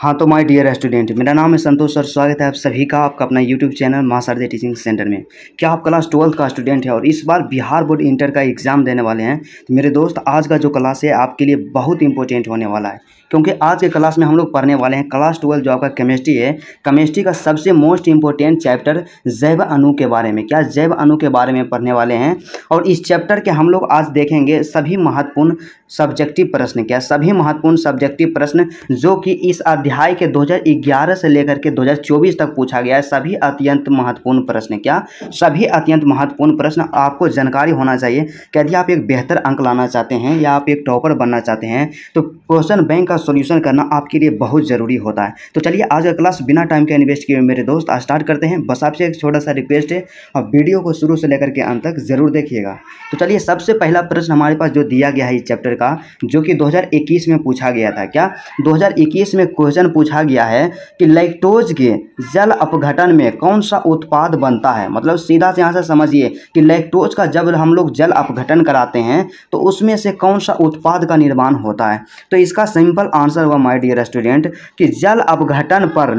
हाँ तो my dear student, मेरा नाम है संतोष सर। स्वागत है आप सभी का आपका अपना यूट्यूब चैनल मां शारदे टीचिंग सेंटर में। क्या आप क्लास 12 का स्टूडेंट है और इस बार बिहार बोर्ड इंटर का एग्ज़ाम देने वाले हैं? तो मेरे दोस्त, आज का जो क्लास है आपके लिए बहुत इंपॉर्टेंट होने वाला है, क्योंकि आज के क्लास में हम लोग पढ़ने वाले हैं क्लास 12 जो आपका केमिस्ट्री है। केमिस्ट्री का सबसे मोस्ट इंपॉर्टेंट चैप्टर जैव अणु के बारे में, क्या जैव अणु के बारे में पढ़ने वाले हैं। और इस चैप्टर के हम लोग आज देखेंगे सभी महत्वपूर्ण सब्जेक्टिव प्रश्न, क्या सभी महत्वपूर्ण सब्जेक्टिव प्रश्न जो कि इस अध्याय के 2011 से लेकर के 2024 तक पूछा गया है। सभी अत्यंत महत्वपूर्ण प्रश्न, क्या सभी अत्यंत महत्वपूर्ण प्रश्न आपको जानकारी होना चाहिए। यदि आप एक बेहतर अंक लाना चाहते हैं या आप एक टॉपर बनना चाहते हैं तो क्वेश्चन बैंक का सॉल्यूशन करना आपके लिए बहुत ज़रूरी होता है। तो चलिए आज का क्लास बिना टाइम के इन्वेस्ट किए मेरे दोस्त स्टार्ट करते हैं। बस आपसे एक छोटा सा रिक्वेस्ट है, और वीडियो को शुरू से लेकर के अंत तक ज़रूर देखिएगा। तो चलिए सबसे पहला प्रश्न हमारे पास जो दिया गया है इस चैप्टर का, जो कि 2021 में पूछा गया था। क्या 2021 में क्वेश्चन पूछा गया है कि लैक्टोज के जल अपघटन में कौन सा उत्पाद बनता है। मतलब सीधा से यहाँ से समझिए कि लैक्टोज का जब हम लोग जल अपघटन कराते हैं तो उसमें से कौन सा उत्पाद का निर्माण होता है। तो इसका सिंपल आंसर हुआ माय डियर स्टूडेंट कि जल अपघटन पर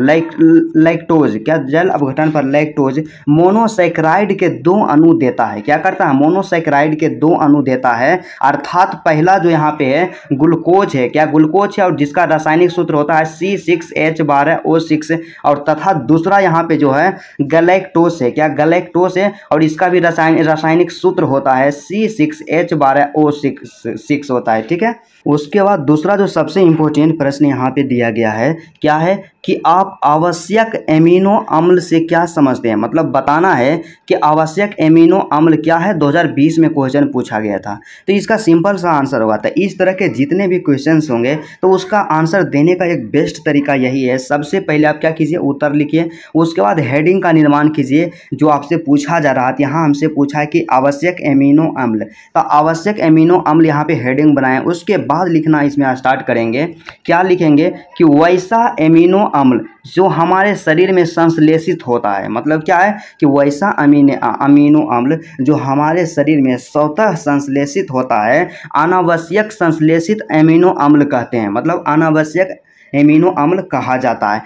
लैक्टोज, क्या जल अपघटन पर लैक्टोज मोनोसैकेराइड के 2 अणु देता है। क्या करता है? मोनोसैकेराइड के 2 अणु देता है। अर्थात पहला जो यहाँ पे है ग्लूकोज है, क्या ग्लूकोज है, और जिसका रासायनिक सूत्र होता है C6H12O6, और तथा दूसरा यहाँ पे जो है गैलेक्टोस है, क्या गैलेक्टोस है, और इसका भी रासायनिक सूत्र होता है C6H12O6 होता है। ठीक है, उसके बाद दूसरा जो सबसे इंपॉर्टेंट प्रश्न यहाँ पे दिया गया है, क्या है कि आप आवश्यक एमिनो अम्ल से क्या समझते हैं। मतलब बताना है कि आवश्यक एमिनो अम्ल क्या है। 2020 में क्वेश्चन पूछा गया था। तो इसका सिंपल सा आंसर होगा। तो इस तरह के जितने भी क्वेश्चंस होंगे तो उसका आंसर देने का एक बेस्ट तरीका यही है। सबसे पहले आप क्या कीजिए, उत्तर लिखिए, उसके बाद हेडिंग का निर्माण कीजिए जो आपसे पूछा जा रहा है। यहाँ हमसे पूछा है कि आवश्यक एमिनो अम्ल, तो आवश्यक एमिनो अम्ल यहाँ पे हेडिंग बनाएं। उसके बाद लिखना इसमें स्टार्ट करेंगे। क्या लिखेंगे कि वैसा एमिनो अम्ल जो हमारे शरीर में संश्लेषित होता है। मतलब क्या है कि वैसा अमीनो अम्ल जो हमारे शरीर में स्वतः संश्लेषित होता है, अनावश्यक संश्लेषित एमिनो अम्ल कहते हैं। मतलब अनावश्यक एमिनो अम्ल कहा जाता है।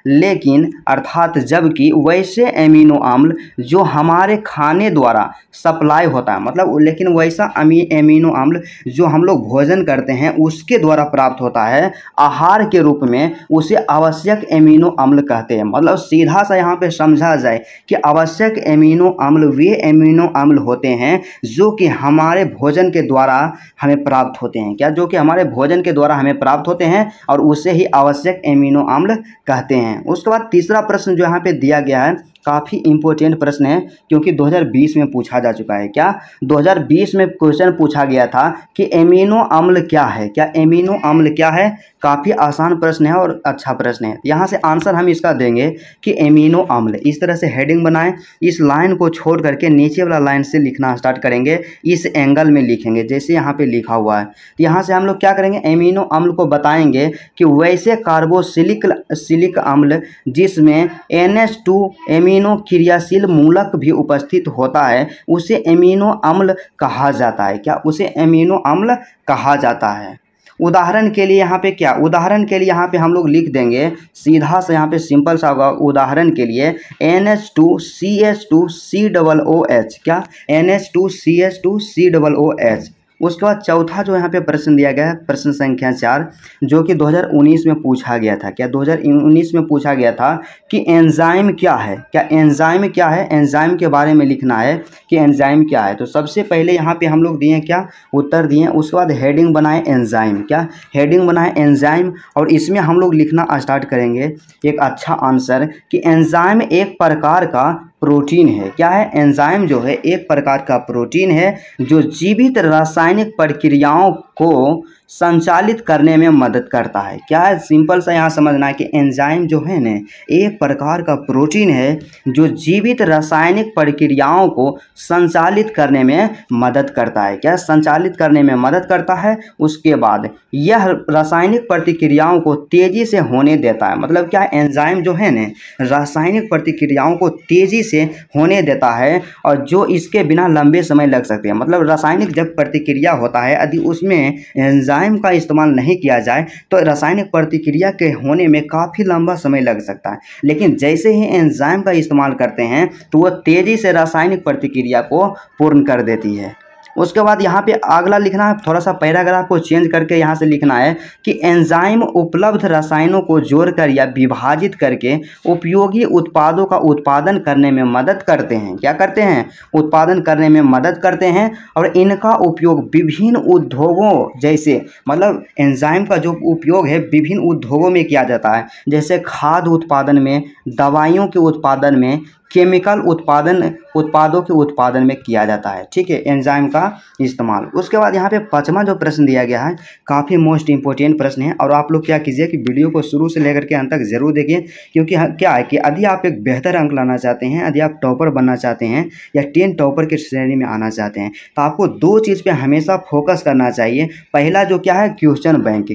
लेकिन अर्थात जबकि वैसे एमिनो अम्ल जो हमारे खाने द्वारा सप्लाई होता है, मतलब लेकिन वैसा एमिनो अम्ल जो हम लोग भोजन करते हैं उसके द्वारा प्राप्त होता है आहार के रूप में, उसे आवश्यक एमिनो अम्ल कहते हैं। मतलब सीधा सा यहाँ पे समझा जाए कि आवश्यक एमिनो अम्ल वे एमिनो अम्ल होते हैं जो कि हमारे भोजन के द्वारा हमें प्राप्त होते हैं। क्या जो कि हमारे भोजन के द्वारा हमें प्राप्त होते हैं और उसे ही आवश्यक एमिनो अम्ल कहते हैं। उसके बाद तीसरा प्रश्न जो यहाँ पे दिया गया है काफ़ी इंपॉर्टेंट प्रश्न है, क्योंकि 2020 में पूछा जा चुका है। क्या 2020 में क्वेश्चन पूछा गया था कि एमिनो अम्ल क्या है। क्या एमिनो अम्ल क्या है? काफ़ी आसान प्रश्न है और अच्छा प्रश्न है। यहाँ से आंसर हम इसका देंगे कि एमिनो अम्ल। इस तरह से हेडिंग बनाएं, इस लाइन को छोड़ करके नीचे वाला लाइन से लिखना स्टार्ट करेंगे, इस एंगल में लिखेंगे जैसे यहाँ पे लिखा हुआ है। तो यहाँ से हम लोग क्या करेंगे, एमिनो अम्ल को बताएंगे कि वैसे कार्बोक्सिलिक अम्ल जिसमें NH2 एमिनो क्रियाशील मूलक भी उपस्थित होता है उसे एमिनो अम्ल कहा जाता है। क्या उसे एमिनो अम्ल कहा जाता है? उदाहरण के लिए यहाँ पे क्या, उदाहरण के लिए यहाँ पे हम लोग लिख देंगे सीधा से, यहाँ पे सिंपल सा होगा। उदाहरण के लिए NH2CH2COOH, क्या NH2CH2COOH। उसके बाद चौथा जो यहाँ पे प्रश्न दिया गया है, प्रश्न संख्या 4, जो कि 2019 में पूछा गया था। क्या 2019 में पूछा गया था कि एंजाइम क्या है। क्या एंजाइम क्या है? एंजाइम के बारे में लिखना है कि एंजाइम क्या है। तो सबसे पहले यहाँ पे हम लोग दिए क्या, उत्तर दिए। उसके बाद हेडिंग बनाए एंजाइम, क्या हेडिंग बनाए एंजाइम, और इसमें हम लोग लिखना स्टार्ट करेंगे एक अच्छा आंसर कि एंजाइम एक प्रकार का प्रोटीन है। क्या है? एंजाइम जो है एक प्रकार का प्रोटीन है जो जीवित रासायनिक प्रक्रियाओं को संचालित करने में मदद करता है। क्या है? सिंपल सा यहाँ समझना है कि एंजाइम जो है ना एक प्रकार का प्रोटीन है जो जीवित रासायनिक प्रक्रियाओं को संचालित करने में मदद करता है। क्या संचालित करने में मदद करता है? उसके बाद यह रासायनिक प्रतिक्रियाओं को तेजी से होने देता है। मतलब क्या एंजाइम जो है ना रासायनिक प्रतिक्रियाओं को तेजी से होने देता है और जो इसके बिना लंबे समय लग सकते हैं। मतलब रासायनिक जब प्रतिक्रिया होता है यदि उसमें एंजाइम का इस्तेमाल नहीं किया जाए तो रासायनिक प्रतिक्रिया के होने में काफ़ी लंबा समय लग सकता है, लेकिन जैसे ही एंजाइम का इस्तेमाल करते हैं तो वह तेज़ी से रासायनिक प्रतिक्रिया को पूर्ण कर देती है। उसके बाद यहाँ पे अगला लिखना है, थोड़ा सा पैराग्राफ को चेंज करके यहाँ से लिखना है कि एंजाइम उपलब्ध रसायनों को जोड़कर या विभाजित करके उपयोगी उत्पादों का उत्पादन करने में मदद करते हैं। क्या करते हैं? उत्पादन करने में मदद करते हैं और इनका उपयोग विभिन्न उद्योगों जैसे, मतलब एंजाइम का जो उपयोग है विभिन्न उद्योगों में किया जाता है, जैसे खाद्य उत्पादन में, दवाइयों के उत्पादन में, केमिकल उत्पादों के उत्पादन में किया जाता है। ठीक है, एंजाइम का इस्तेमाल। उसके बाद यहाँ पे 5वां जो प्रश्न दिया गया है काफ़ी मोस्ट इंपॉर्टेंट प्रश्न है और आप लोग क्या कीजिए कि वीडियो को शुरू से लेकर के अंत तक जरूर देखिए, क्योंकि क्या है कि यदि आप एक बेहतर अंक लाना चाहते हैं, यदि आप टॉपर बनना चाहते हैं या 10 टॉपर की श्रेणी में आना चाहते हैं तो आपको 2 चीज़ पे हमेशा फोकस करना चाहिए। पहला जो क्या है क्वेश्चन बैंक,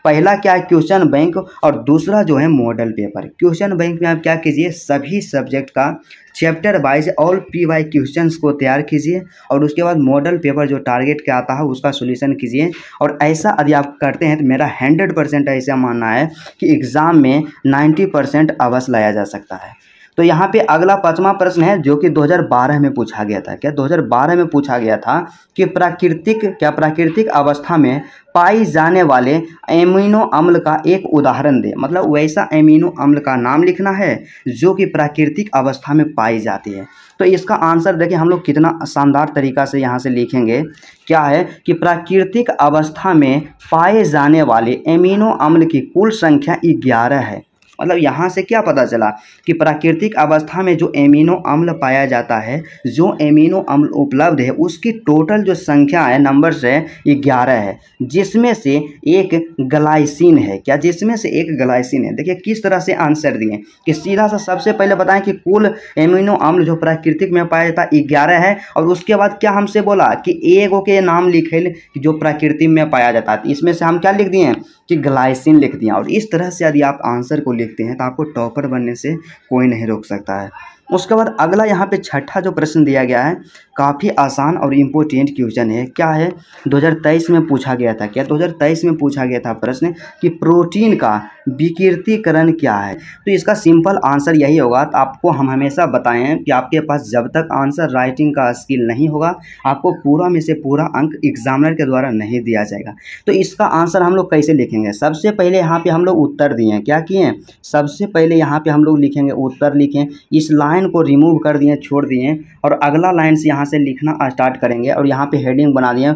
पहला क्या है क्वेश्चन बैंक और दूसरा जो है मॉडल पेपर। क्वेश्चन बैंक में आप क्या कीजिए, सभी सब्जेक्ट का chapter wise all PY questions को तैयार कीजिए और उसके बाद मॉडल पेपर जो टारगेट के आता है उसका सॉल्यूशन कीजिए। और ऐसा यदि आप करते हैं तो मेरा 100% ऐसा मानना है कि एग्ज़ाम में 90% अवश्य लाया जा सकता है। तो यहाँ पे अगला 5वां प्रश्न है जो कि 2012 में पूछा गया था। 2012 में पूछा गया था कि प्राकृतिक अवस्था में पाई जाने वाले एमिनो अम्ल का एक उदाहरण दे। मतलब वैसा एमिनो अम्ल का नाम लिखना है जो कि प्राकृतिक अवस्था में पाई जाती है। तो इसका आंसर देखिए हम लोग कितना शानदार तरीका से यहाँ से लिखेंगे। क्या है कि प्राकृतिक अवस्था में पाए जाने वाले एमिनो अम्ल की कुल संख्या 11 है। मतलब यहाँ से क्या पता चला कि प्राकृतिक अवस्था में जो एमिनो अम्ल पाया जाता है, जो एमिनो अम्ल उपलब्ध है उसकी टोटल जो संख्या है, नंबर्स है 11 है, जिसमें से एक ग्लाइसिन है। क्या? जिसमें से एक ग्लाइसिन है। देखिए किस तरह से आंसर दिए कि सीधा सा सबसे पहले बताएं कि कुल एमिनो अम्ल जो प्राकृतिक में पाया जाता है 11 है और उसके बाद क्या हमसे बोला कि एगो के नाम लिखे जो प्राकृतिक में पाया जाता है। इसमें से हम क्या लिख दिए कि ग्लाइसिन लिख दिया। और इस तरह से यदि आप आंसर को लिखते हैं तो आपको टॉपर बनने से कोई नहीं रोक सकता है। उसके बाद अगला यहाँ पे 6ठा जो प्रश्न दिया गया है काफ़ी आसान और इम्पोर्टेंट क्वेश्चन है। क्या है? 2023 में पूछा गया था। क्या 2023 में पूछा गया था प्रश्न कि प्रोटीन का विकृतीकरण क्या है। तो इसका सिंपल आंसर यही होगा। तो आपको हम हमेशा बताएं कि आपके पास जब तक आंसर राइटिंग का स्किल नहीं होगा आपको पूरा में से पूरा अंक एग्जामिनर के द्वारा नहीं दिया जाएगा। तो इसका आंसर हम लोग कैसे लिखेंगे? सबसे पहले यहाँ पे हम लोग उत्तर दिए। क्या किए? सबसे पहले यहाँ पे हम लोग लिखेंगे उत्तर लिखें, इस लाइन को रिमूव कर दिए, छोड़ दिए और अगला लाइन से यहाँ से लिखना स्टार्ट करेंगे और यहाँ पे हेडिंग बना दिए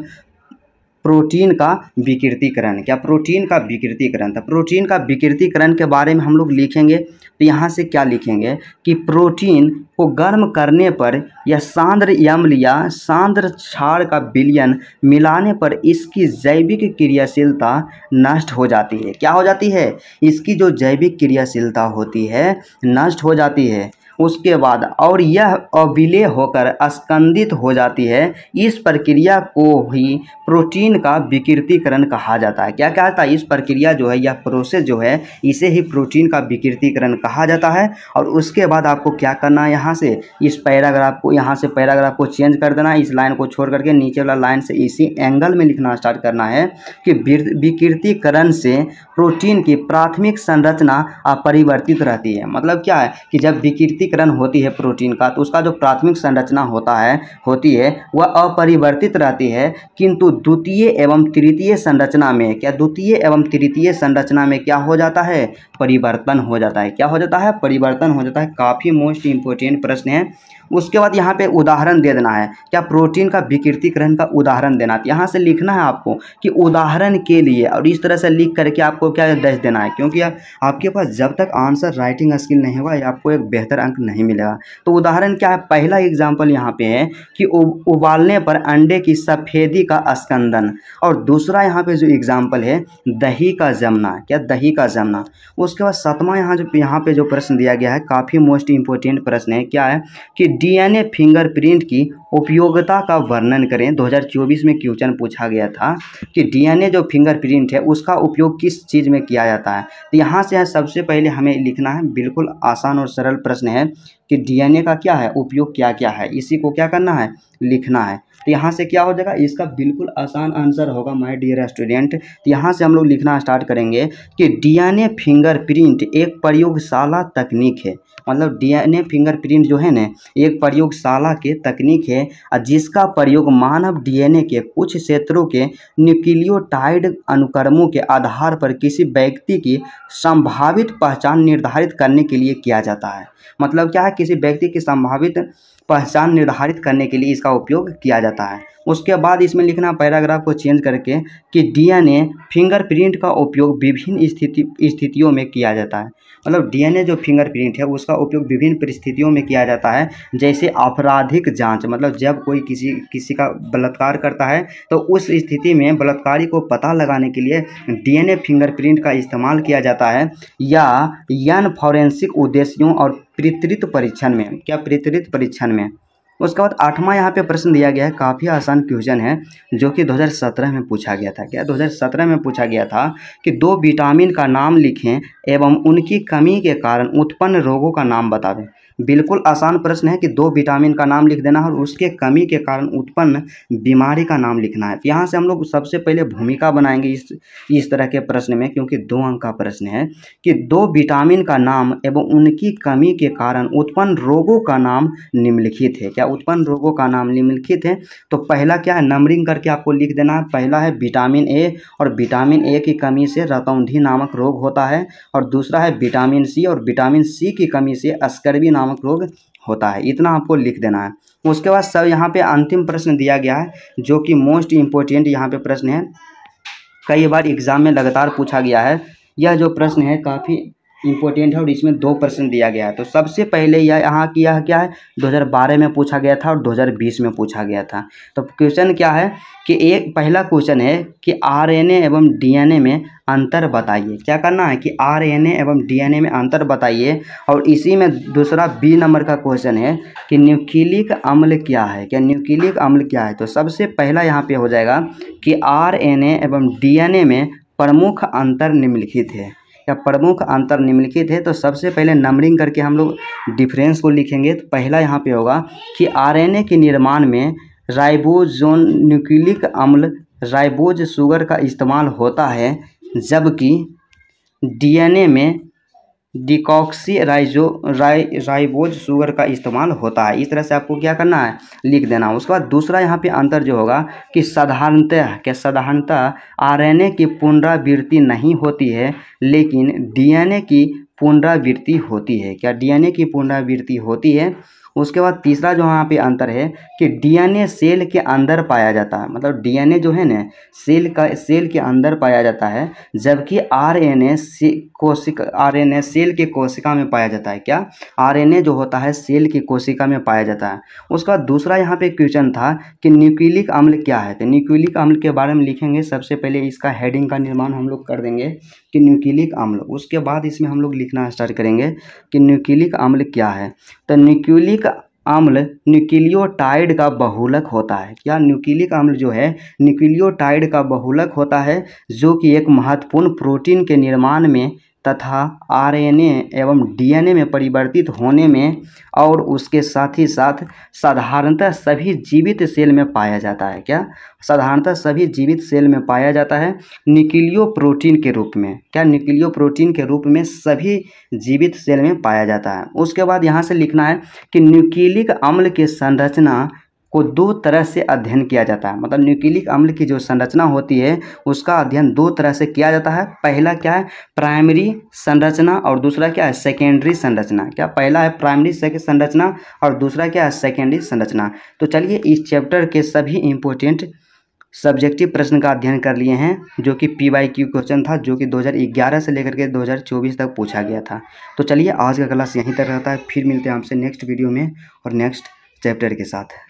प्रोटीन का विकृतीकरण। क्या? प्रोटीन का विकृतीकरण। था प्रोटीन का विकृतीकरण के बारे में हम लोग लिखेंगे। तो यहाँ से क्या लिखेंगे कि प्रोटीन को गर्म करने पर या सांद्र अम्ल या सांद्र क्षार का विलयन मिलाने पर इसकी जैविक क्रियाशीलता नष्ट हो जाती है। क्या हो जाती है? इसकी जो जैविक क्रियाशीलता होती है नष्ट हो जाती है। उसके बाद और यह अविलेय होकर स्कंदित हो जाती है। इस प्रक्रिया को ही प्रोटीन का विकृतीकरण कहा जाता है। क्या कहता है? इस प्रक्रिया जो है या प्रोसेस जो है इसे ही प्रोटीन का विकृतीकरण कहा जाता है। और उसके बाद आपको क्या करना है, यहाँ से इस पैराग्राफ को, यहाँ से पैराग्राफ को चेंज कर देना है, इस लाइन को छोड़ करके नीचे वाला लाइन से इसी एंगल में लिखना स्टार्ट करना है कि विकृतीकरण से प्रोटीन की प्राथमिक संरचना अपरिवर्तित रहती है। मतलब क्या है कि जब विकृतीकरण होती है प्रोटीन का तो उसका जो प्राथमिक संरचना होती है वह अपरिवर्तित रहती है, किंतु द्वितीय एवं तृतीय संरचना में क्या हो जाता है? परिवर्तन हो जाता है। क्या हो जाता है? परिवर्तन हो जाता है। काफ़ी मोस्ट इंपोर्टेंट प्रश्न है। उसके बाद यहाँ पे उदाहरण दे देना है। क्या? प्रोटीन का विकृतीकरण का उदाहरण देना। यहाँ से लिखना है आपको कि उदाहरण के लिए, और इस तरह से लिख करके आपको क्या दर्ज देना है, क्योंकि आपके पास जब तक आंसर राइटिंग स्किल नहीं होगा आपको एक बेहतर अंक नहीं मिलेगा। तो उदाहरण क्या है? पहला एग्जाम्पल यहाँ पे है कि उबालने पर अंडे की सफ़ेदी का स्कंदन, और दूसरा यहाँ पे जो एग्जाम्पल है दही का जमना। क्या? दही का जमना। उसके बाद 7वां यहाँ पे जो प्रश्न दिया गया है काफ़ी मोस्ट इंपोर्टेंट प्रश्न है। क्या है कि DNA फिंगरप्रिंट की उपयोगिता का वर्णन करें। 2024 में क्वेश्चन पूछा गया था कि डीएनए जो फिंगरप्रिंट है उसका उपयोग किस चीज़ में किया जाता है। तो यहाँ से सबसे पहले हमें लिखना है, बिल्कुल आसान और सरल प्रश्न है कि डीएनए का क्या है उपयोग, क्या क्या है, इसी को क्या करना है, लिखना है। तो यहाँ से क्या हो जाएगा, इसका बिल्कुल आसान आंसर होगा माय डियर स्टूडेंट। तो यहाँ से हम लोग लिखना स्टार्ट करेंगे कि डीएनए फिंगरप्रिंट एक प्रयोगशाला तकनीक है। मतलब डीएनए फिंगरप्रिंट जो है ना एक प्रयोगशाला के तकनीक है जिसका प्रयोग मानव डीएनए के कुछ क्षेत्रों के न्यूक्लियोटाइड अनुक्रमों के आधार पर किसी व्यक्ति की संभावित पहचान निर्धारित करने के लिए किया जाता है। मतलब क्या है, किसी व्यक्ति की संभावित पहचान निर्धारित करने के लिए इसका उपयोग किया जाता है। उसके बाद इसमें लिखना पैराग्राफ को चेंज करके कि डीएनए फिंगरप्रिंट का उपयोग विभिन्न स्थितियों में किया जाता है। मतलब डीएनए जो फिंगरप्रिंट है उसका उपयोग विभिन्न परिस्थितियों में किया जाता है, जैसे आपराधिक जांच, मतलब जब कोई किसी का बलात्कार करता है तो उस स्थिति में बलात्कारी को पता लगाने के लिए डीएनए फिंगरप्रिंट का इस्तेमाल किया जाता है, या यौन फॉरेंसिक उद्देश्यों और प्रेरित परीक्षण में। क्या प्रेरित परीक्षण में। उसके बाद 8वां यहाँ पे प्रश्न दिया गया है, काफ़ी आसान क्वेश्चन है जो कि 2017 में पूछा गया था। क्या 2017 में पूछा गया था कि 2 विटामिन का नाम लिखें एवं उनकी कमी के कारण उत्पन्न रोगों का नाम बतावें। बिल्कुल आसान प्रश्न है कि 2 विटामिन का नाम लिख देना है और उसके कमी के कारण उत्पन्न बीमारी का नाम लिखना है। यहाँ से हम लोग सबसे पहले भूमिका बनाएंगे इस तरह के प्रश्न में, क्योंकि 2 अंक का प्रश्न है कि 2 विटामिन का नाम एवं उनकी कमी के कारण उत्पन्न रोगों का नाम निम्नलिखित है। क्या उत्पन्न रोगों का नाम निम्नलिखित है। तो पहला क्या है, नंबरिंग करके आपको लिख देना है। पहला है विटामिन ए, और विटामिन ए की कमी से रतौंधी नामक रोग होता है। और दूसरा है विटामिन सी, और विटामिन सी की कमी से स्कर्वी नामक रोग होता है। इतना आपको लिख देना है। उसके बाद सब यहाँ पे अंतिम प्रश्न दिया गया है जो कि मोस्ट इम्पोर्टेंट यहाँ पे प्रश्न है, कई बार एग्जाम में लगातार पूछा गया है। यह जो प्रश्न है काफ़ी इम्पोर्टेंट है और इसमें 2 प्रश्न दिया गया है। तो सबसे पहले यह क्या है 2012 में पूछा गया था और 2020 में पूछा गया था। तो क्वेश्चन क्या है कि एक पहला क्वेश्चन है कि आरएनए एवं डीएनए में अंतर बताइए। क्या करना है कि आरएनए एवं डीएनए में अंतर बताइए। और इसी में दूसरा बी नंबर का क्वेश्चन है कि न्यूक्लिक अम्ल क्या है। क्या न्यूक्लिक अम्ल क्या है। तो सबसे पहला यहाँ पे हो जाएगा कि आरएनए एवं डीएनए में प्रमुख अंतर निम्नलिखित है। या प्रमुख अंतर निम्नलिखित है। तो सबसे पहले नंबरिंग करके हम लोग डिफरेंस को लिखेंगे। तो पहला यहाँ पे होगा कि आरएनए के निर्माण में राइबोसोम न्यूक्लिक अम्ल राइबोज शुगर का इस्तेमाल होता है, जबकि डीएनए में डिकॉक्सी राइबोज शुगर का इस्तेमाल होता है। इस तरह से आपको क्या करना है, लिख देना। उसके बाद दूसरा यहाँ पे अंतर जो होगा कि साधारणतः आरएनए की पुनरावृत्ति नहीं होती है, लेकिन डीएनए की पुनरावृत्ति होती है। क्या डीएनए की पुनरावृत्ति होती है। उसके बाद तीसरा जो यहाँ पे अंतर है कि डीएनए सेल के अंदर पाया जाता है। मतलब डीएनए जो है ना सेल के अंदर पाया जाता है, जबकि आरएनए सेल के कोशिका में पाया जाता है। क्या आरएनए जो होता है सेल की कोशिका में पाया जाता है। उसका दूसरा यहाँ पे क्वेश्चन था कि न्यूक्लिक अम्ल क्या है। तो न्यूक्लिक अम्ल के बारे में लिखेंगे। सबसे पहले इसका हेडिंग का निर्माण हम लोग कर देंगे कि न्यूक्लिक अम्ल। उसके बाद इसमें हम लोग लिखना स्टार्ट करेंगे कि न्यूक्लिक अम्ल क्या है। तो न्यूक्लिक अम्ल न्यूक्लियोटाइड का बहुलक होता है। क्या न्यूक्लिक अम्ल जो है न्यूक्लियोटाइड का बहुलक होता है, जो कि एक महत्वपूर्ण प्रोटीन के निर्माण में तथा आरएनए एवं डीएनए में परिवर्तित होने में और उसके साथ ही साथ साधारणतः सभी जीवित सेल में पाया जाता है। क्या साधारणतः सभी जीवित सेल में पाया जाता है न्यूक्लियो प्रोटीन के रूप में। क्या न्यूक्लियो प्रोटीन के रूप में सभी जीवित सेल में पाया जाता है। उसके बाद यहाँ से लिखना है कि न्यूक्लिक अम्ल की संरचना को 2 तरह से अध्ययन किया जाता है। मतलब न्यूक्लिक अम्ल की जो संरचना होती है उसका अध्ययन 2 तरह से किया जाता है। पहला क्या है, प्राइमरी संरचना, और दूसरा क्या है, सेकेंडरी संरचना। क्या पहला है प्राइमरी संरचना और दूसरा क्या है, सेकेंडरी संरचना। तो चलिए इस चैप्टर के सभी इम्पोर्टेंट सब्जेक्टिव प्रश्न का अध्ययन कर लिए हैं, जो कि PYQ क्वेश्चन था, जो कि 2011 से लेकर के 2024 तक पूछा गया था। तो चलिए आज का क्लास यहीं तक रहता है। फिर मिलते हैं आपसे नेक्स्ट वीडियो में और नेक्स्ट चैप्टर के साथ।